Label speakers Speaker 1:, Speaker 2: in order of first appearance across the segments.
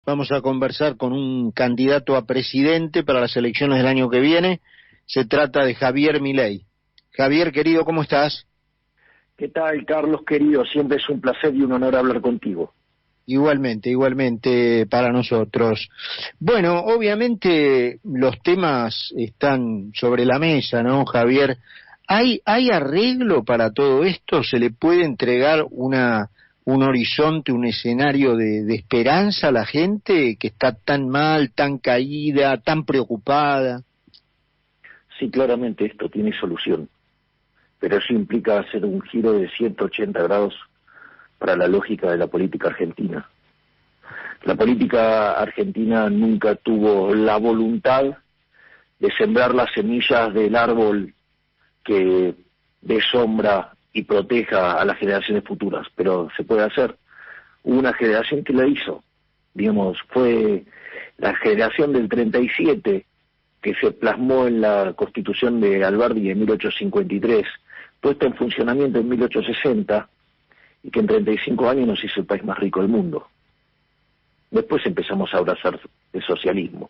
Speaker 1: vamos a conversar con un candidato a presidente para las elecciones del año que viene. Se trata de Javier Milei. Javier, querido, ¿cómo estás?
Speaker 2: ¿Qué tal, Carlos, querido? Siempre es un placer y un honor hablar contigo.
Speaker 1: Igualmente para nosotros. Bueno, obviamente los temas están sobre la mesa, ¿no, Javier? ¿Hay arreglo para todo esto? ¿Se le puede entregar un horizonte, un escenario de esperanza a la gente que está tan mal, tan caída, tan preocupada?
Speaker 2: Sí, claramente esto tiene solución, pero eso implica hacer un giro de 180 grados para la lógica de la política argentina. La política argentina nunca tuvo la voluntad de sembrar las semillas del árbol que dé sombra y proteja a las generaciones futuras, pero se puede hacer. Hubo una generación que lo hizo, digamos, fue la generación del 37 que se plasmó en la Constitución de Alberdi en 1853, puesta en funcionamiento en 1860, y que en 35 años nos hizo el país más rico del mundo. Después empezamos a abrazar el socialismo.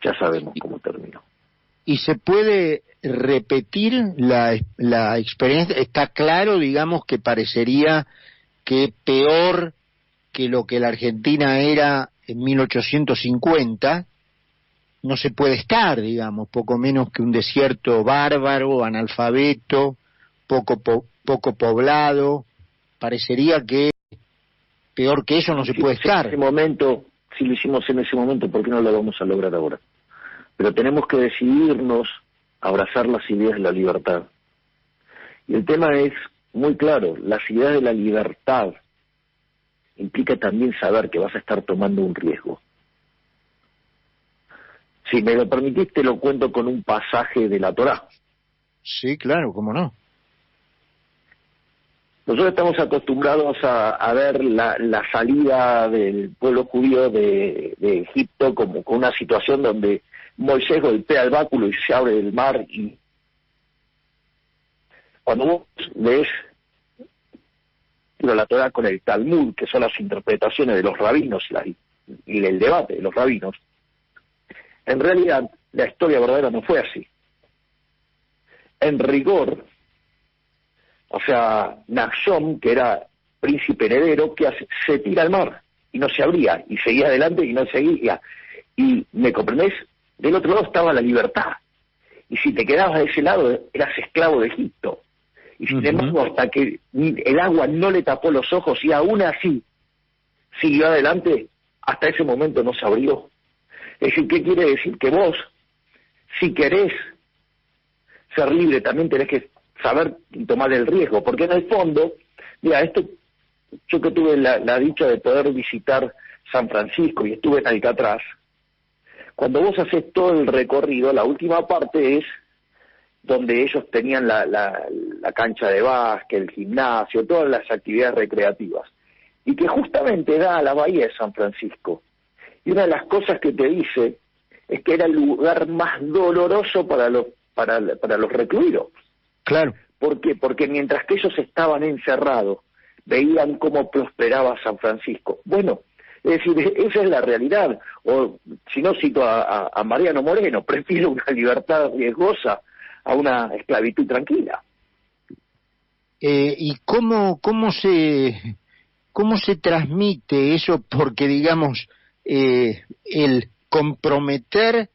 Speaker 2: Ya sabemos cómo terminó.
Speaker 1: ¿Y se puede repetir la experiencia? Está claro, digamos, que parecería que peor que lo que la Argentina era en 1850, no se puede estar, digamos, poco menos que un desierto bárbaro, analfabeto, poco poblado. Parecería que peor que eso no se puede estar.
Speaker 2: Si lo hicimos en ese momento, ¿por qué no lo vamos a lograr ahora? Pero tenemos que decidirnos a abrazar las ideas de la libertad. Y el tema es muy claro, las ideas de la libertad implica también saber que vas a estar tomando un riesgo. Si me lo permitís, te lo cuento con un pasaje de la Torá.
Speaker 1: Sí, claro, cómo no.
Speaker 2: Nosotros estamos acostumbrados a ver la salida del pueblo judío de Egipto como con una situación donde Moisés golpea el báculo y se abre el mar. Y cuando vos lees la Torá con el Talmud, que son las interpretaciones de los rabinos y el debate de los rabinos, en realidad la historia verdadera no fue así. En rigor, o sea, Naxón, que era príncipe heredero, que se tira al mar y no se abría, y seguía adelante y no seguía. Y, ¿me comprendés? Del otro lado estaba la libertad. Y si te quedabas de ese lado, eras esclavo de Egipto. Y sin embargo, hasta que el agua no le tapó los ojos y aún así siguió adelante, hasta ese momento no se abrió. Es decir, ¿qué quiere decir? Que vos, si querés ser libre, también tenés que saber tomar el riesgo, porque en el fondo, mira, yo que tuve la dicha de poder visitar San Francisco y estuve en Alcatraz, cuando vos haces todo el recorrido, la última parte es donde ellos tenían la cancha de básquet, el gimnasio, todas las actividades recreativas, y que justamente da a la bahía de San Francisco. Y una de las cosas que te dice es que era el lugar más doloroso para los recluidos.
Speaker 1: Claro.
Speaker 2: ¿Por qué? Porque mientras que ellos estaban encerrados, veían cómo prosperaba San Francisco. Bueno, es decir, esa es la realidad. O si no, cito a Mariano Moreno, prefiero una libertad riesgosa a una esclavitud tranquila.
Speaker 1: ¿Y cómo se transmite eso? Porque, digamos, el comprometer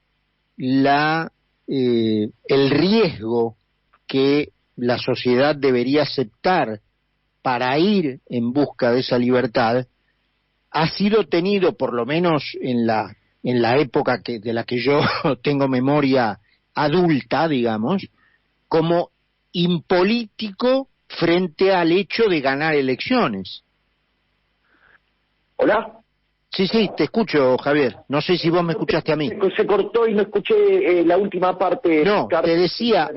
Speaker 1: el riesgo que la sociedad debería aceptar para ir en busca de esa libertad ha sido tenido, por lo menos en la época de la que yo tengo memoria adulta, digamos, como impolítico frente al hecho de ganar elecciones.
Speaker 2: ¿Hola?
Speaker 1: Sí, te escucho, Javier. No sé si vos me escuchaste a mí.
Speaker 2: Se cortó y no escuché la última parte.
Speaker 1: No, te decía,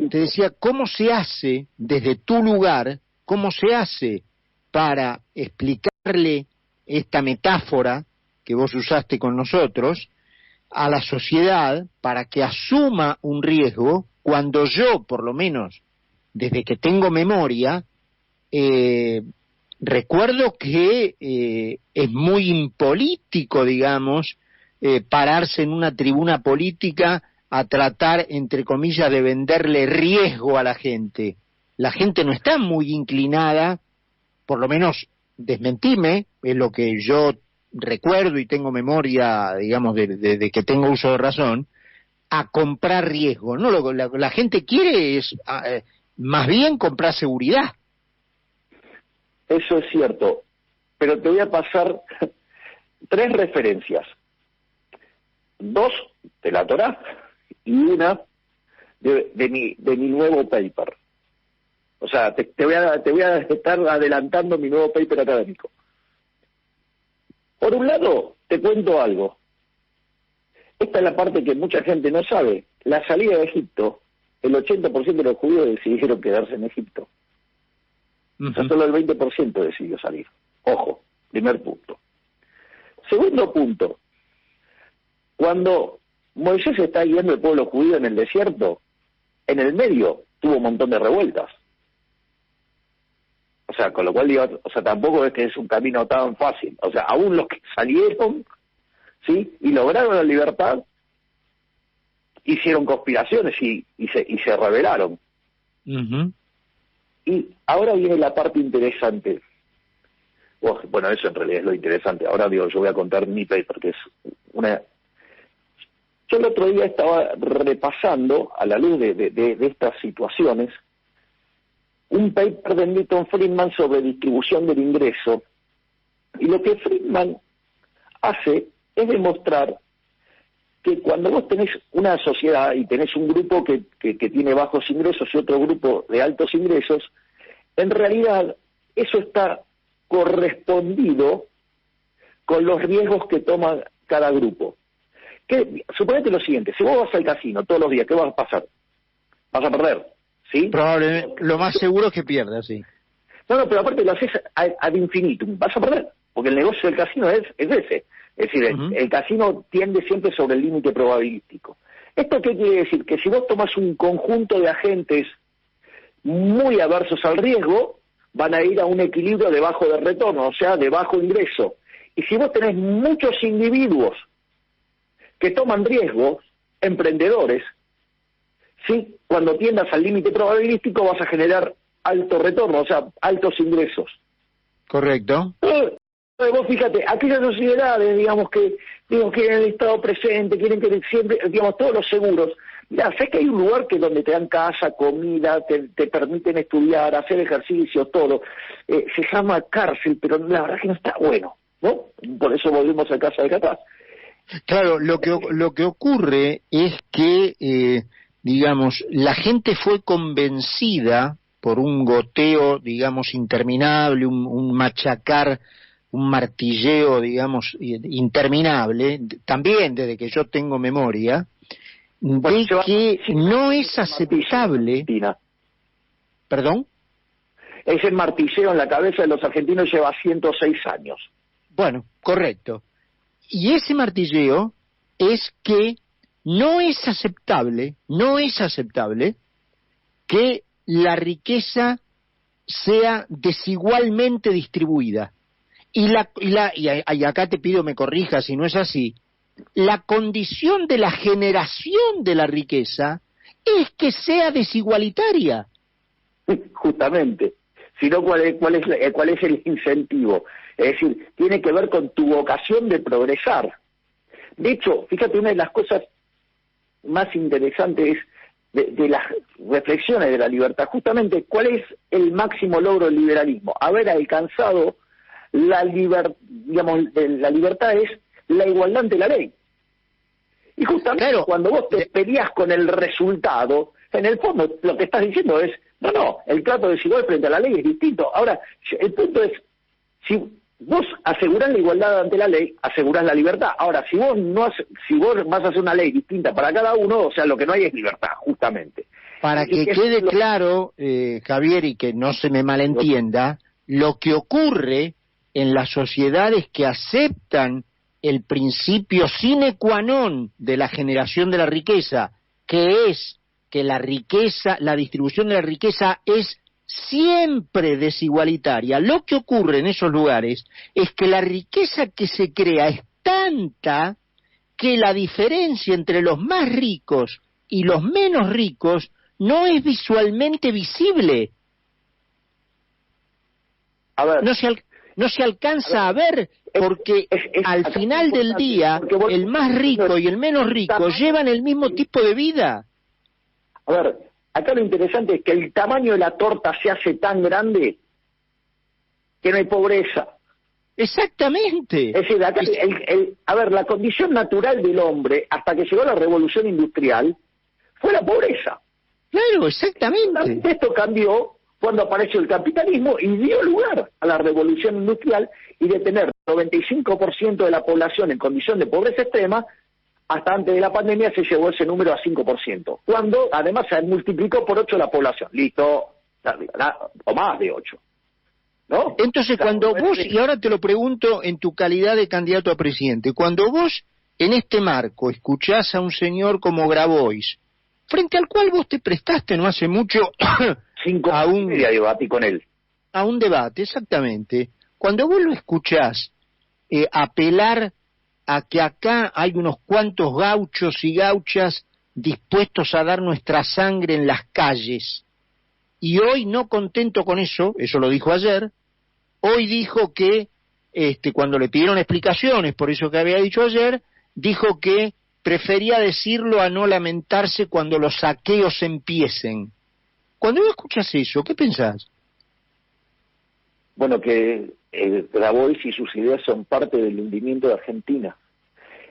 Speaker 1: ¿cómo se hace desde tu lugar, cómo se hace para explicarle esta metáfora que vos usaste con nosotros a la sociedad para que asuma un riesgo cuando yo, por lo menos, desde que tengo memoria, recuerdo que es muy impolítico, digamos, pararse en una tribuna política a tratar, entre comillas, de venderle riesgo a la gente. La gente no está muy inclinada, por lo menos desmentime, es lo que yo recuerdo y tengo memoria, digamos, de que tengo uso de razón, a comprar riesgo. No, la gente quiere es más bien comprar seguridad.
Speaker 2: Eso es cierto, pero te voy a pasar 3 referencias. 2 de la Torá y una de mi nuevo paper. O sea, te voy a estar adelantando mi nuevo paper académico. Por un lado, te cuento algo. Esta es la parte que mucha gente no sabe. La salida de Egipto, el 80% de los judíos decidieron quedarse en Egipto. O sea, solo el 20% decidió salir. Ojo, primer punto. Segundo punto, cuando Moisés está guiando al pueblo judío en el desierto, en el medio tuvo un montón de revueltas. O sea, con lo cual digo, o sea, tampoco es que es un camino tan fácil. O sea, aún los que salieron, ¿sí?, y lograron la libertad, hicieron conspiraciones y se rebelaron. Y ahora viene la parte interesante. Bueno, eso en realidad es lo interesante. Ahora digo, yo voy a contar mi paper, que es una... Yo el otro día estaba repasando, a la luz de estas situaciones, un paper de Milton Friedman sobre distribución del ingreso. Y lo que Friedman hace es demostrar que cuando vos tenés una sociedad y tenés un grupo que tiene bajos ingresos y otro grupo de altos ingresos, en realidad eso está correspondido con los riesgos que toma cada grupo. Suponete lo siguiente, si vos vas al casino todos los días, ¿qué vas a pasar? Vas a perder, ¿sí?
Speaker 1: Probablemente, lo más seguro es que pierdas, sí.
Speaker 2: No, pero aparte lo haces ad infinitum, vas a perder, porque el negocio del casino es ese. Es decir, el casino tiende siempre sobre el límite probabilístico. ¿Esto qué quiere decir? Que si vos tomas un conjunto de agentes muy aversos al riesgo, van a ir a un equilibrio de bajo de retorno, o sea, de bajo ingreso. Y si vos tenés muchos individuos que toman riesgos, emprendedores, ¿sí?, cuando tiendas al límite probabilístico vas a generar alto retorno, o sea, altos ingresos.
Speaker 1: Correcto.
Speaker 2: Vos fíjate, aquellas sociedades, digamos, que quieren el Estado presente, quieren que siempre, digamos, todos los seguros. Mirá, sabés que hay un lugar que donde te dan casa, comida, te permiten estudiar, hacer ejercicio, todo. Se llama cárcel, pero la verdad que no está bueno, ¿no? Por eso volvemos a casa de Catás.
Speaker 1: Claro, lo que ocurre es que, digamos, la gente fue convencida por un goteo, digamos, interminable, un machacar, un martilleo, digamos, interminable, también desde que yo tengo memoria, de que no es aceptable... ¿Perdón?
Speaker 2: Ese martilleo en la cabeza de los argentinos lleva 106 años.
Speaker 1: Bueno, correcto. Y ese martilleo es que no es aceptable que la riqueza sea desigualmente distribuida. Y acá te pido me corrijas si no es así, la condición de la generación de la riqueza es que sea desigualitaria.
Speaker 2: Justamente, sino cuál es el incentivo. Es decir, tiene que ver con tu vocación de progresar. De hecho, fíjate, una de las cosas más interesantes de las reflexiones de la libertad, justamente, ¿cuál es el máximo logro del liberalismo? Haber alcanzado la libertad es la igualdad ante la ley. Y justamente cuando vos te peleás con el resultado, en el fondo lo que estás diciendo es, no, el trato desigual frente a la ley es distinto. Ahora, el punto es, si vos asegurás la igualdad ante la ley, asegurás la libertad. Ahora, si vos vas a hacer una ley distinta para cada uno, o sea, lo que no hay es libertad, justamente.
Speaker 1: Para que quede claro, Javier, y que no se me malentienda, lo que ocurre en las sociedades que aceptan el principio sine qua non de la generación de la riqueza, que es que la riqueza, la distribución de la riqueza es siempre desigualitaria. Lo que ocurre en esos lugares es que la riqueza que se crea es tanta que la diferencia entre los más ricos y los menos ricos no es visualmente visible.
Speaker 2: A ver,
Speaker 1: no se alcanza a ver porque al final del día el más rico y el menos rico llevan el mismo tipo de vida.
Speaker 2: A ver, acá lo interesante es que el tamaño de la torta se hace tan grande que no hay pobreza.
Speaker 1: Exactamente.
Speaker 2: Es decir, acá a ver, la condición natural del hombre hasta que llegó la revolución industrial fue la pobreza.
Speaker 1: Claro, exactamente.
Speaker 2: Esto cambió cuando apareció el capitalismo y dio lugar a la revolución industrial, y de tener 95% de la población en condición de pobreza extrema, hasta antes de la pandemia se llevó ese número a 5%, cuando además se multiplicó por 8 la población, listo, o más de 8. ¿No?
Speaker 1: Entonces, cuando vos, y ahora te lo pregunto en tu calidad de candidato a presidente, cuando vos en este marco escuchás a un señor como Grabois, frente al cual vos te prestaste no hace mucho
Speaker 2: 5 años y media debatí con él.
Speaker 1: A un debate, exactamente. Cuando vos lo escuchás apelar a que acá hay unos cuantos gauchos y gauchas dispuestos a dar nuestra sangre en las calles, y hoy no contento con eso lo dijo ayer, hoy dijo que, cuando le pidieron explicaciones por eso que había dicho ayer, dijo que prefería decirlo a no lamentarse cuando los saqueos empiecen. Cuando vos escuchas eso, ¿qué pensás?
Speaker 2: Bueno, que Grabois y sus ideas son parte del hundimiento de Argentina.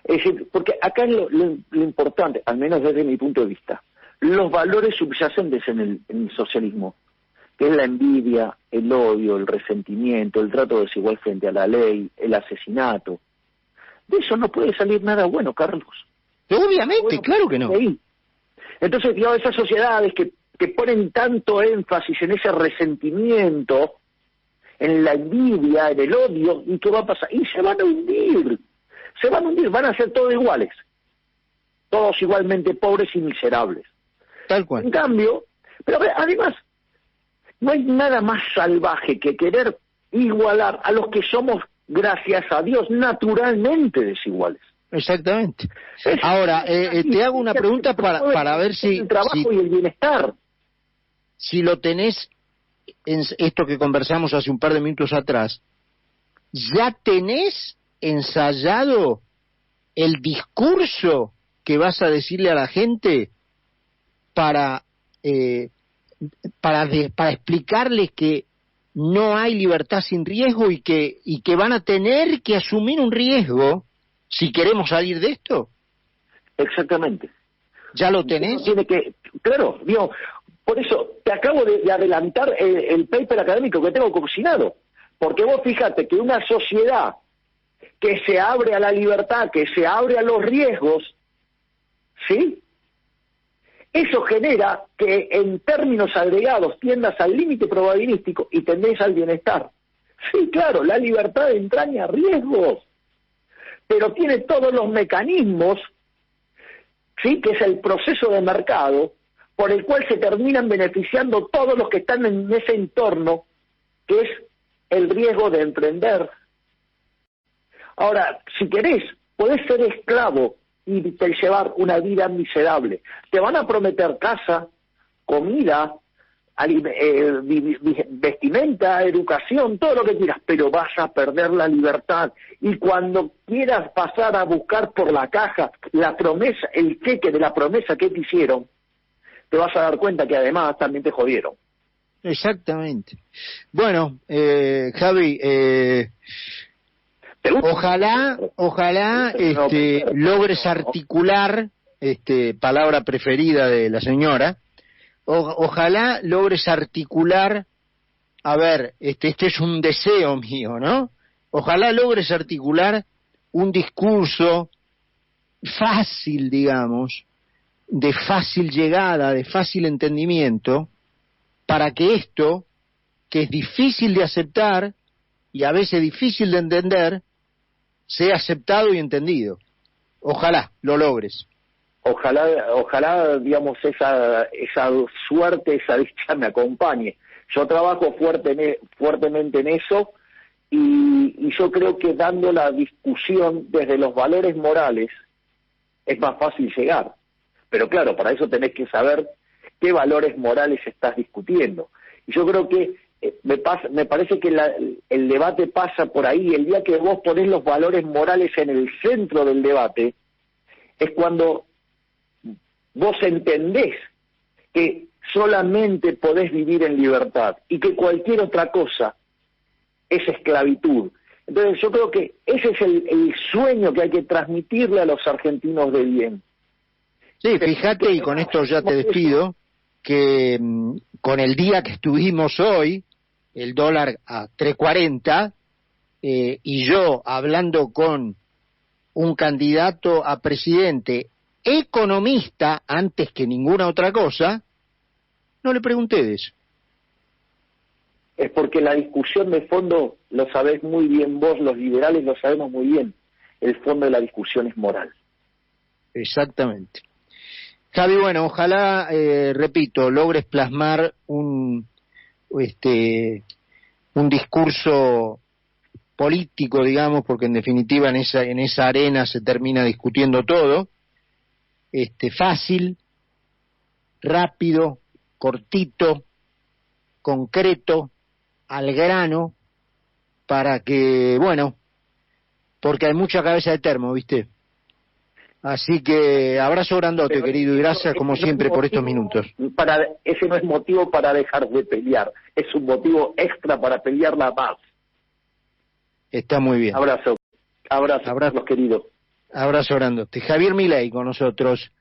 Speaker 2: Es decir, porque acá es lo importante, al menos desde mi punto de vista, los valores subyacentes en el socialismo, que es la envidia, el odio, el resentimiento, el trato desigual frente a la ley, el asesinato. De eso no puede salir nada bueno, Carlos.
Speaker 1: Obviamente,
Speaker 2: bueno,
Speaker 1: claro que no.
Speaker 2: Entonces, digamos, esas sociedades que ponen tanto énfasis en ese resentimiento, en la envidia, en el odio, ¿y qué va a pasar? Y se van a hundir, van a ser todos iguales, todos igualmente pobres y miserables.
Speaker 1: Tal cual.
Speaker 2: En cambio, pero además, no hay nada más salvaje que querer igualar a los que somos, gracias a Dios, naturalmente desiguales.
Speaker 1: Exactamente. Ahora, te hago una pregunta para ver si...
Speaker 2: El trabajo y el bienestar.
Speaker 1: Si lo tenés, en esto que conversamos hace un par de minutos atrás, ¿ya tenés ensayado el discurso que vas a decirle a la gente para explicarles que no hay libertad sin riesgo y que van a tener que asumir un riesgo si queremos salir de esto?
Speaker 2: Exactamente.
Speaker 1: ¿Ya lo tenés?
Speaker 2: Claro, digo, por eso te acabo de adelantar el paper académico que tengo cocinado, porque vos fíjate que una sociedad que se abre a la libertad, que se abre a los riesgos, ¿sí? Eso genera que en términos agregados tiendas al límite probabilístico y tendés al bienestar. Sí, claro, la libertad entraña riesgos, pero tiene todos los mecanismos, sí, que es el proceso de mercado, por el cual se terminan beneficiando todos los que están en ese entorno, que es el riesgo de emprender. Ahora, si querés, podés ser esclavo y llevar una vida miserable. Te van a prometer casa, comida, vestimenta, educación, todo lo que quieras, pero vas a perder la libertad. Y cuando quieras pasar a buscar por la caja la promesa, el cheque de la promesa que te hicieron, te vas a dar cuenta que además también te jodieron.
Speaker 1: Exactamente. Bueno, Javi, ojalá logres articular, palabra preferida de la señora, ojalá logres articular, a ver, este es un deseo mío, ¿no? Ojalá logres articular un discurso fácil, digamos, de fácil llegada, de fácil entendimiento, para que esto, que es difícil de aceptar y a veces difícil de entender, sea aceptado y entendido. Ojalá lo logres.
Speaker 2: Ojalá, digamos, esa suerte, esa dicha me acompañe. Yo trabajo fuertemente en eso, y yo creo que dando la discusión desde los valores morales es más fácil llegar. Pero claro, para eso tenés que saber qué valores morales estás discutiendo. Y yo creo que me parece que el debate pasa por ahí. El día que vos ponés los valores morales en el centro del debate, es cuando vos entendés que solamente podés vivir en libertad y que cualquier otra cosa es esclavitud. Entonces yo creo que ese es el sueño que hay que transmitirle a los argentinos de bien.
Speaker 1: Sí, fíjate, y con esto ya te despido, que con el día que estuvimos hoy, el dólar a 3.40, y yo hablando con un candidato a presidente economista antes que ninguna otra cosa, no le pregunté de eso.
Speaker 2: Es porque la discusión de fondo, lo sabés muy bien vos, los liberales lo sabemos muy bien, el fondo de la discusión es moral.
Speaker 1: Exactamente. Javi, bueno, ojalá, repito, logres plasmar un discurso político, digamos, porque en definitiva en esa arena se termina discutiendo todo, fácil, rápido, cortito, concreto, al grano, para que, bueno, porque hay mucha cabeza de termo, ¿viste? Así que abrazo grandote, pero, querido, y gracias como siempre por estos minutos.
Speaker 2: Ese no es motivo para dejar de pelear, es un motivo extra para pelearla más.
Speaker 1: Está muy bien.
Speaker 2: Abrazo, los queridos.
Speaker 1: Abrazo grandote. Javier Milei con nosotros.